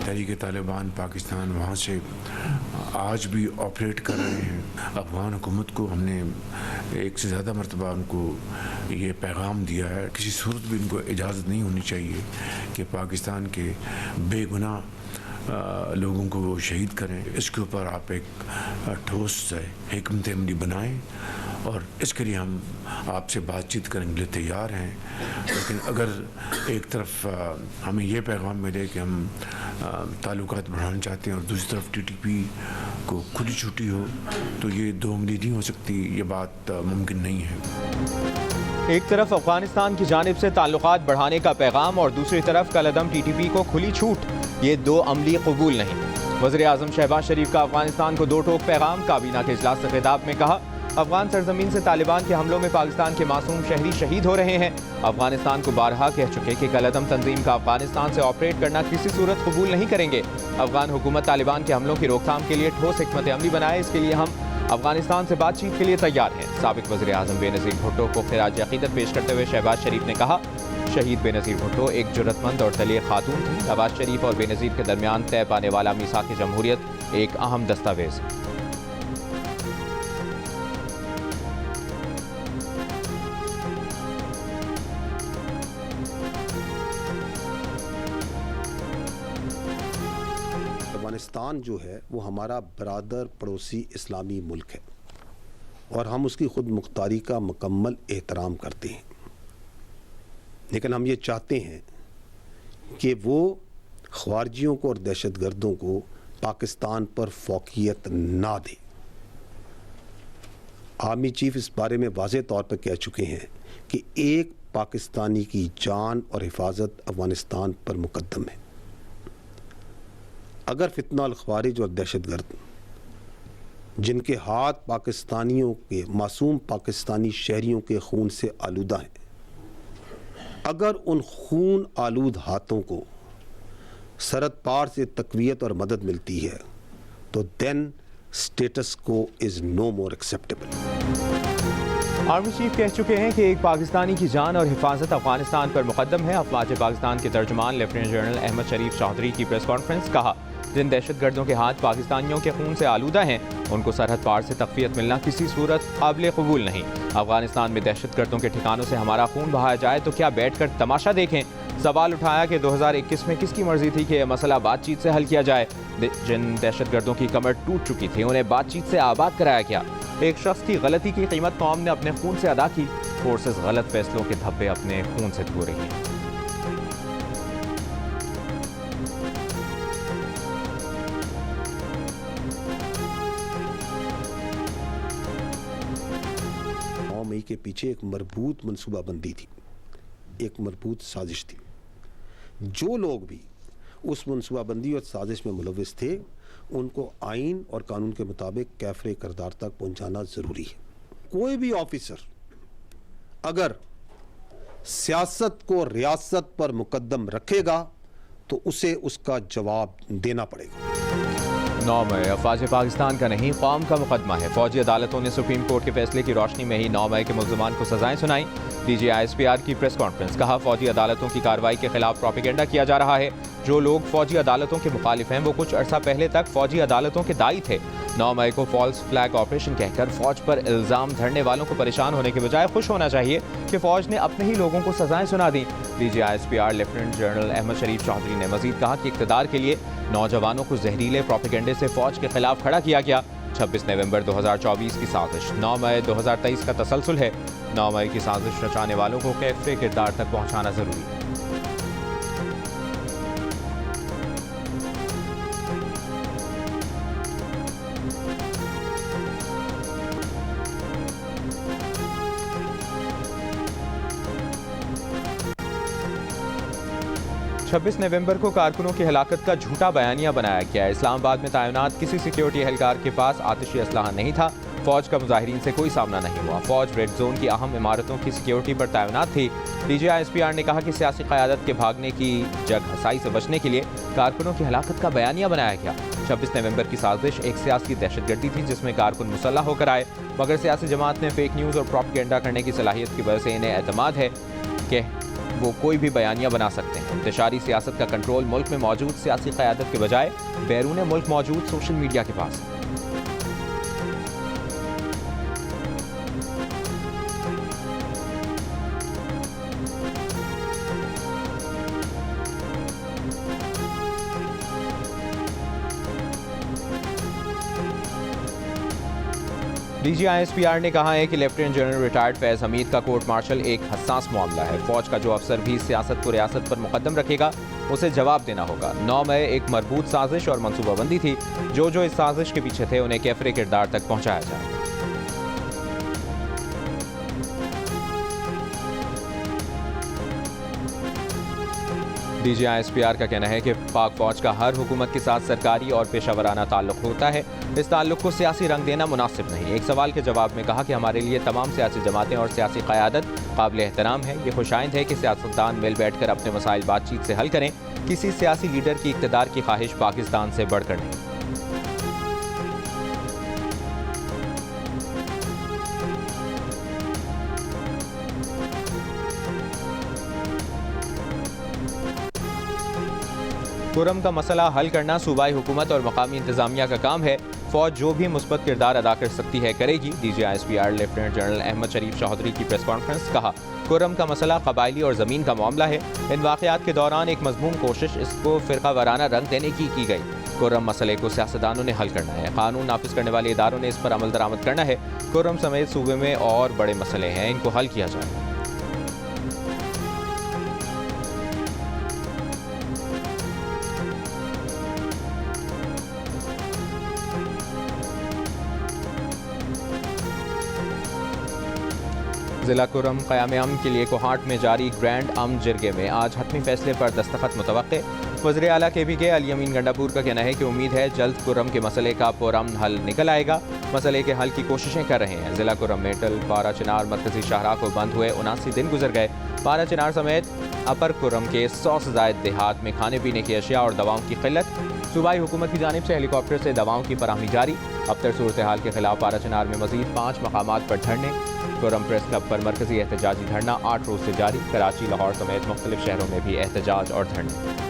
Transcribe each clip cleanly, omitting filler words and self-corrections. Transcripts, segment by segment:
तहरीक तालिबान पाकिस्तान वहाँ से आज भी ऑपरेट कर रहे हैं। अफगान हुकूमत को हमने एक से ज़्यादा मरतबा उनको ये पैगाम दिया है, किसी सूरत भी उनको इजाज़त नहीं होनी चाहिए कि पाकिस्तान के बेगुनाह लोगों को वो शहीद करें। इसके ऊपर आप एक ठोस हिकमत अमली बनाएं और इसके लिए हम आपसे बातचीत करने के लिए तैयार हैं। लेकिन अगर एक तरफ हमें ये पैगाम मिले कि हम ताल्लुकात बढ़ाना चाहते हैं और दूसरी तरफ टीटीपी को खुली छुट्टी हो, तो ये दो अमली नहीं हो सकती, ये बात मुमकिन नहीं है। एक तरफ अफगानिस्तान की जानिब से ताल्लुकात बढ़ाने का पैगाम और दूसरी तरफ कलअदम टीटीपी को खुली छूट, ये दो अमली कबूल नहीं। वज़ीर आज़म शहबाज शरीफ का अफगानिस्तान को दो टोक पैगाम। काबीना के इजलास से खिताब में कहा, अफगान सरजमीन से तालिबान के हमलों में पाकिस्तान के मासूम शहरी शहीद हो रहे हैं। अफगानिस्तान को बारहा कह चुके कि कलअदम तंजीम का अफगानिस्तान से ऑपरेट करना किसी सूरत कबूल नहीं करेंगे। अफगान हुकूमत तालिबान के हमलों की रोकथाम के लिए ठोस हिकमत अमली बनाए, इसके लिए हम अफगानिस्तान से बातचीत के लिए तैयार हैं। साबिक वज़ीर आज़म बेनज़ीर भुट्टो को खिराज अक़ीदत पेश करते हुए शहबाज शरीफ ने कहा, शहीद बेनज़ीर भुट्टो एक जुर्रतमंद और दलेर खातून थी। नवाज शरीफ और बेनज़ीर के दरमियान तय पाने वाला मीसाक़ जमहूरियत एक अहम दस्तावेज़। अफगानिस्तान जो है वो हमारा बरादर पड़ोसी इस्लामी मुल्क है और हम उसकी खुद मुख्तारी का मुकम्मल एहतराम करते हैं, लेकिन हम ये चाहते हैं कि वो ख्वारजियों को और दहशतगर्दों को पाकिस्तान पर फौकियत ना दे। आर्मी चीफ इस बारे में वाज़ेह तौर पर कह चुके हैं कि एक पाकिस्तानी की जान और हिफाजत अफगानिस्तान पर मुकद्दम है। अगर फितना अल ख्वारिज और दहशतगर्द जिनके हाथ पाकिस्तानियों के मासूम पाकिस्तानी शहरियों के खून से आलूदा हैं, अगर उन खून आलूद हाथों को सरहद पार से तक़वियत और मदद मिलती है तो देन स्टेटस को is no more acceptable. Army chief कह चुके हैं कि एक पाकिस्तानी की जान और हिफाजत अफगानिस्तान पर मुकद्दम है। अफवाज पाकिस्तान के तर्जुमान लेफ्टिनेंट जनरल अहमद शरीफ चौधरी की प्रेस कॉन्फ्रेंस। कहा, जिन दहशतगर्दों के हाथ पाकिस्तानियों के खून से आलूदा हैं, उनको सरहद पार से तक़वियत मिलना किसी सूरत काबिल कबूल नहीं। अफगानिस्तान में दहशतगर्दों के ठिकानों से हमारा खून बहाया जाए तो क्या बैठकर तमाशा देखें। सवाल उठाया कि 2021 में किसकी मर्जी थी कि यह मसला बातचीत से हल किया जाए। जिन दहशतगर्दों की कमर टूट चुकी थी उन्हें बातचीत से आबाद कराया गया। एक शख्स की गलती की कीमत कौम ने अपने खून से अदा की। फोर्सेस गलत फैसलों के धब्बे अपने खून से धो रही हैं। मई के पीछे एक मरबूत मनसूबाबंदी थी, एक मरबूत साजिश थी। जो लोग भी उस मनसूबाबंदी और साजिश में मुलविस थे उनको आइन और कानून के मुताबिक कैफरे किरदार तक पहुंचाना ज़रूरी है। कोई भी ऑफिसर अगर सियासत को रियासत पर मुकद्दम रखेगा तो उसे उसका जवाब देना पड़ेगा। 9 मई अफवाज पाकिस्तान का नहीं, कौम का मुकदमा है। फौजी अदालतों ने सुप्रीम कोर्ट के फैसले की रोशनी में ही 9 मई के मुल्ज़िमान को सजाएं सुनाई। डीजी ISPR की प्रेस कॉन्फ्रेंस। कहा, फौजी अदालतों की कार्रवाई के खिलाफ प्रोपेगेंडा किया जा रहा है। जो लोग फौजी अदालतों के मुखालिफ हैं वो कुछ अर्सा पहले तक फौजी अदालतों के दाई थे। 9 मई को फॉल्स फ्लैग ऑपरेशन कहकर फौज पर इल्जाम धरने वालों को परेशान होने के बजाय खुश होना चाहिए कि फौज ने अपने ही लोगों को सजाएं सुना दी। DG ISPR lieutenant general Ahmed Sharif Chaudhry ने मजीद कहा कि इक़्तिदार के लिए नौजवानों को जहरीले प्रोपेगेंडे से फौज के खिलाफ खड़ा किया गया। 26 नवंबर 2024 की साजिश 9 मई 2023 का तसलसल है। 9 मई की साजिश रचाने वालों को कैफरे किरदार तक पहुंचाना जरूरी है। छब्बीस नवंबर को कारकुनों की हलाकत का झूठा बयानिया बनाया गया। इस्लामाबाद में तैनात किसी सिक्योरिटी एहलकार के पास आतिशी असलहा नहीं था। फौज का मुजाहिरीन से कोई सामना नहीं हुआ। फौज रेड जोन की अहम इमारतों की सिक्योरिटी पर तैनात थी। डीजी ISPR ने कहा कि सियासी क़यादत के भागने की जग हसाई से बचने के लिए कारकुनों की हलाकत का बयानिया बनाया गया। 26 नवंबर की साजिश एक सियासी दहशतगर्दी थी जिसमें कारकुन मुसल्लह होकर आए, मगर सियासी जमात ने फेक न्यूज़ और प्रोपेगेंडा करने की सलाहियत की वजह से इन्हें एतमाद है कि वो कोई भी बयानिया बना सकते हैं। इंतशारी सियासत का कंट्रोल मुल्क में मौजूद सियासी क़यादत के बजाय बैरून मुल्क मौजूद सोशल मीडिया के पास है। DGISPR ने कहा है कि लेफ्टिनेंट जनरल रिटायर्ड फैज़ हमीद का कोर्ट मार्शल एक हसास मामला है। फौज का जो अफसर भी सियासत को रियासत पर मुकद्दम रखेगा उसे जवाब देना होगा। 9 मई एक मरबूत साजिश और मनसूबाबंदी थी। जो इस साजिश के पीछे थे उन्हें कैफरे किरदार तक पहुंचाया जाए। DGISPR का कहना है कि पाक फौज का हर हुकूमत के साथ सरकारी और पेशावराना ताल्लुक होता है। इस ताल्लुक को सियासी रंग देना मुनासिब नहीं। एक सवाल के जवाब में कहा कि हमारे लिए तमाम सियासी जमातें और सियासी क़यादत काबिल एहतराम है। ये खुशाइंद है कि सियासतदान मिल बैठ कर अपने मसाइल बातचीत से हल करें। किसी सियासी लीडर की इक़्तिदार की ख्वाहिश पाकिस्तान से बढ़कर नहीं। खुर्रम का मसला हल करना सूबाई हुकूमत और मकामी इंतजामिया का काम है। फौज जो भी मुस्बत किरदार अदा कर सकती है करेगी। DGISPR lieutenant general Ahmed Sharif Chaudhary की प्रेस कॉन्फ्रेंस। कहा, खुर्रम का मसला कबायली और ज़मीन का मामला है। इन वाक़यात के दौरान एक मज़मूम कोशिश इसको फ़िरका वाराना रंग देने की गई। खुर्रम मसले को सियासतदानों ने हल करना है। कानून नाफिज करने वाले इदारों ने इस पर अमल दरामद करना है। खुर्रम समेत सूबे में और बड़े मसले हैं, इनको हल किया जाए। जिला खुर्रम क़याम अमन के लिए कोहाट में जारी ग्रैंड अमन जिरगे में आज हतमी फैसले पर दस्तखत मुतवक्के। वज़ीर आला KPK अली अमीन गंडापुर का कहना है कि उम्मीद है जल्द खुर्रम के मसले का पुरअमन हल निकल आएगा। मसले के हल की कोशिशें कर रहे हैं। जिला खुर्रम मेटल पारा चिनार मरकजी शाहराह को बंद हुए 79 दिन गुजर गए। पारा चिनार समेत अपर खुर्रम के 100 से ज़ायद देहात में खाने पीने की अशिया और दवाओं की किल्लत। सूबाई हुकूमत की जानिब से हेलीकॉप्टर से दवाओं की फराहमी जारी। अबतर सूरत हाल के खिलाफ पारा चिनार में मजीद 5 मकामात पर धरने। खुर्रम प्रेस क्लब पर मरकजी एहतजाजी धरना 8 रोज से जारी। कराची, लाहौर समेत मुख्तलिफ शहरों में भी एहतजाज और धरने।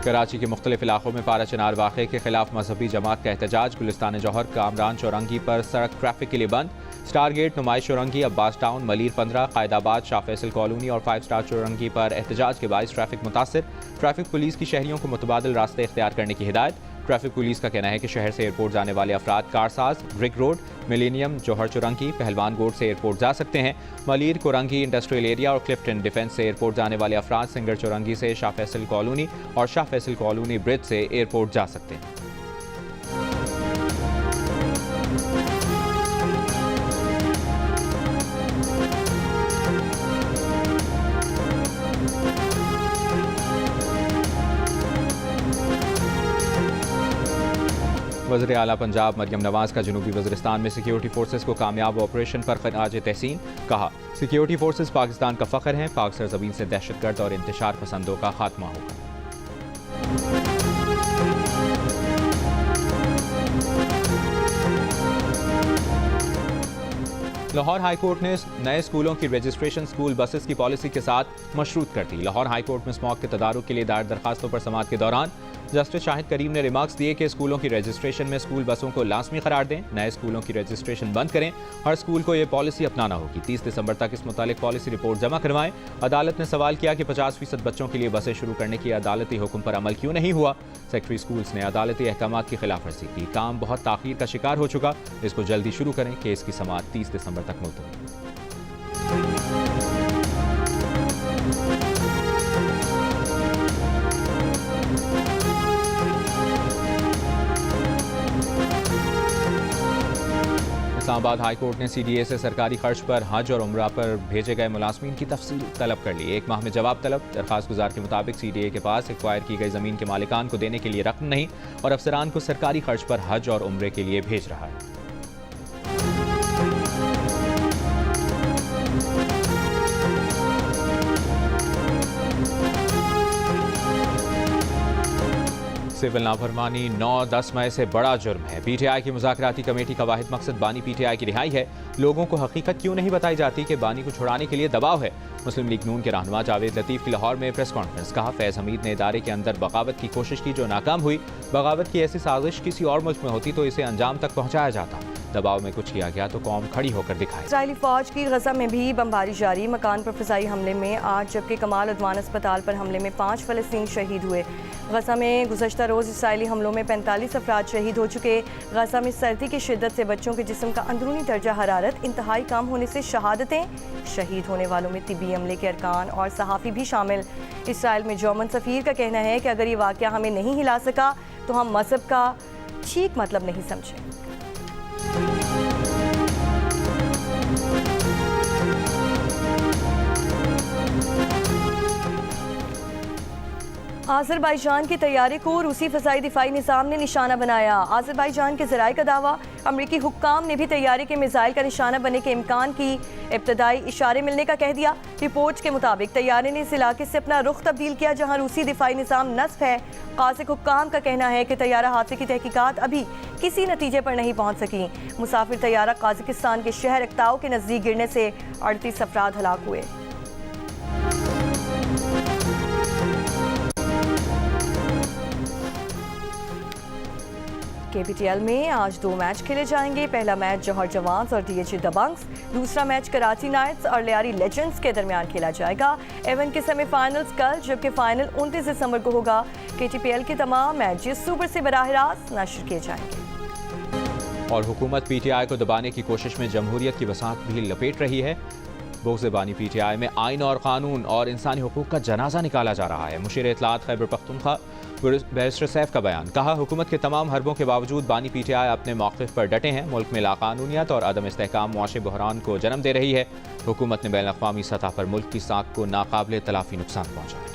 कराची के मुख्तलिफ इलाकों में पारा चिनार वाक़े के खिलाफ मजहबी जमात का एहतजाज। गुलिस्तान जौहर, कामरान चौरंगी पर सड़क ट्रैफिक के लिए बंद। स्टार गेट, नुमाइश चौरंगी, अब्बास टाउन, मलीर 15, कायदाबाद, शाह फैसल कॉलोनी और 5 स्टार चौरंगी पर एहतजाज के बायस ट्रैफिक मुतासिर। ट्रैफिक पुलिस की शहरियों को मुतबादिल रास्ते इख्तियार करने की हिदायत। ट्रैफिक पुलिस का कहना है कि शहर से एयरपोर्ट जाने वाले अफराद कारसाज, रिग रोड, मिलेनियम, जौहर चौरंगी, पहलवान गोड से एयरपोर्ट जा सकते हैं। मलीर, कोरंगी इंडस्ट्रियल एरिया और क्लिफ्टन डिफेंस से एयरपोर्ट जाने वाले अफराद सिंगर चौरंगी से शाह फैसल कॉलोनी और शाह फैसल कॉलोनी ब्रिज से एयरपोर्ट जा सकते हैं। वज़ीर आला पंजाब मरियम नवाज का जनूबी वज़ीरिस्तान में सिक्योरिटी फोर्सेस को कामयाब ऑपरेशन पर खराज तहसीन। कहा, सिक्योरिटी फोर्सेस पाकिस्तान का फ़ख्र हैं। पाक सरज़मीन से दहशतगर्द और इंतशार पसंदों का खात्मा होगा। लाहौर हाईकोर्ट ने नए स्कूलों की रजिस्ट्रेशन स्कूल बसेस की पॉलिसी के साथ मशरूत कर दी। लाहौर हाईकोर्ट में स्मॉग के तदारुक के लिए दायर दरखास्तों पर समाअत के दौरान जस्टिस शाहिद करीम ने रिमार्क्स दिए कि स्कूलों की रजिस्ट्रेशन में स्कूल बसों को लाजमी करार दें, नए स्कूलों की रजिस्ट्रेशन बंद करें। हर स्कूल को यह पॉलिसी अपनाना होगी। 30 दिसंबर तक इस मुतालिक पॉलिसी रिपोर्ट जमा करवाएं। अदालत ने सवाल किया कि 50% बच्चों के लिए बसें शुरू करने की अदालती हुक्म पर अमल क्यों नहीं हुआ। सेक्रेटरी स्कूल्स ने अदालती अहकामात की खिलाफवर्जी की। काम बहुत ताखीर का शिकार हो चुका, इसको जल्दी शुरू करें। केस की समाअत 30 दिसंबर तक मुलतवी। इस्लामाबाद हाईकोर्ट ने CDA से सरकारी खर्च पर हज और उम्रा पर भेजे गए मुलाजमीन की तफसील तलब कर ली। 1 माह में जवाब तलब। दरखास्त गुजार के मुताबिक CDA के पास एक्वायर की गई ज़मीन के मालिकान को देने के लिए रकम नहीं और अफसरान को सरकारी खर्च पर हज और उम्रे के लिए भेज रहा है। सिविल नाफरमानी 9-10 मई से बड़ा जुर्म है। पीटीआई की मुज़ाकराती कमेटी का वाहिद मकसद बानी पीटीआई की रिहाई है। लोगों को हकीकत क्यों नहीं बताई जाती कि बानी को छुड़ाने के लिए दबाव है। मुस्लिम लीग नून के रहनुमा जावेद लतीफ़ की लाहौर में प्रेस कॉन्फ्रेंस। कहा, फैज़ हमीद ने इदारे के अंदर बगावत की कोशिश की जो नाकाम हुई। बगावत की ऐसी साजिश किसी और मुल्क में होती तो इसे अंजाम तक पहुँचाया जाता। दबाव में कुछ किया गया तो कौम खड़ी होकर दिखाए। इजरायली फौज की गजा में भी बमबारी जारी। मकान पर फिजाई हमले में आज, जबकि कमाल अदवान अस्पताल पर हमले में 5 फ़लस्तीनी शहीद हुए। गजा में गुज़श्ता रोज़ इजरायली हमलों में 45 अफराद शहीद हो चुके। गजा में सर्दी की शिद्दत से बच्चों के जिस्म का अंदरूनी दर्जा हरारत इंतहाई कम होने से शहादतें। शहीद होने वालों में तिब्बी अमले के अरकान और सहाफ़ी भी शामिल। इसराइल में जर्मन सफ़ीर का कहना है कि अगर ये वाक़या हमें नहीं हिला सका तो हम मज़हब का ठीक मतलब नहीं समझे। आज़रबाईजान के तैयारे को रूसी फ़ज़ाई दिफाई निज़ाम ने निशाना बनाया। आज़रबाईजान के ज़राए का दावा, अमरीकी हुक्काम ने भी तैयारे के मिसाइल का निशाना बनने के इम्कान की इब्तदाई इशारे मिलने का कह दिया। रिपोर्ट के मुताबिक तैयारे ने इस इलाके से अपना रुख तब्दील किया जहाँ रूसी दिफाई निज़ाम नस्फ है। काज़िक हुक्काम का कहना है कि तैयारा हादसे की तहकीकात अभी किसी नतीजे पर नहीं पहुँच सकी। मुसाफिर तैयारा काज़िकिस्तान के शहर अक्ताओ के नज़दीक गिरने से 38 अफराद हलाक हुए। KPTL में आज 2 मैच खेले जाएंगे। पहला मैच जौहर जवान्स और DHA दबंग्स, दूसरा मैच कराची नाइट्स और लियारी लेजेंड्स के दरमियान खेला जाएगा। एवन के सेमीफाइनल्स कल, जबकि फाइनल 29 दिसंबर को होगा। KTPL के तमाम मैचेस सुबह से बराह रास्त नशर किए जाएंगे। और हुकूमत PTI को दबाने की कोशिश में जमहूरियत की वसात भी लपेट रही है। बोगज़े बानी PTI में आइन और कानून और इंसानी हुकूक का जनाजा निकाला जा रहा है। मुशीर इत्तलात खैबर पख्तूनख्वा बैरिस्टर सैफ का बयान। कहा, हुकूमत के तमाम हरबों के बावजूद बानी PTI अपने मौक़िफ़ पर डटे हैं। मुल्क में लाकानूनियत और अदम इस्तेहकाम मुआशी बहरान को जन्म दे रही है। हुकूमत ने बैन अक़वामी सतह पर मुल्क की साख को नाकाबिले तलाफ़ी नुकसान पहुँचाया।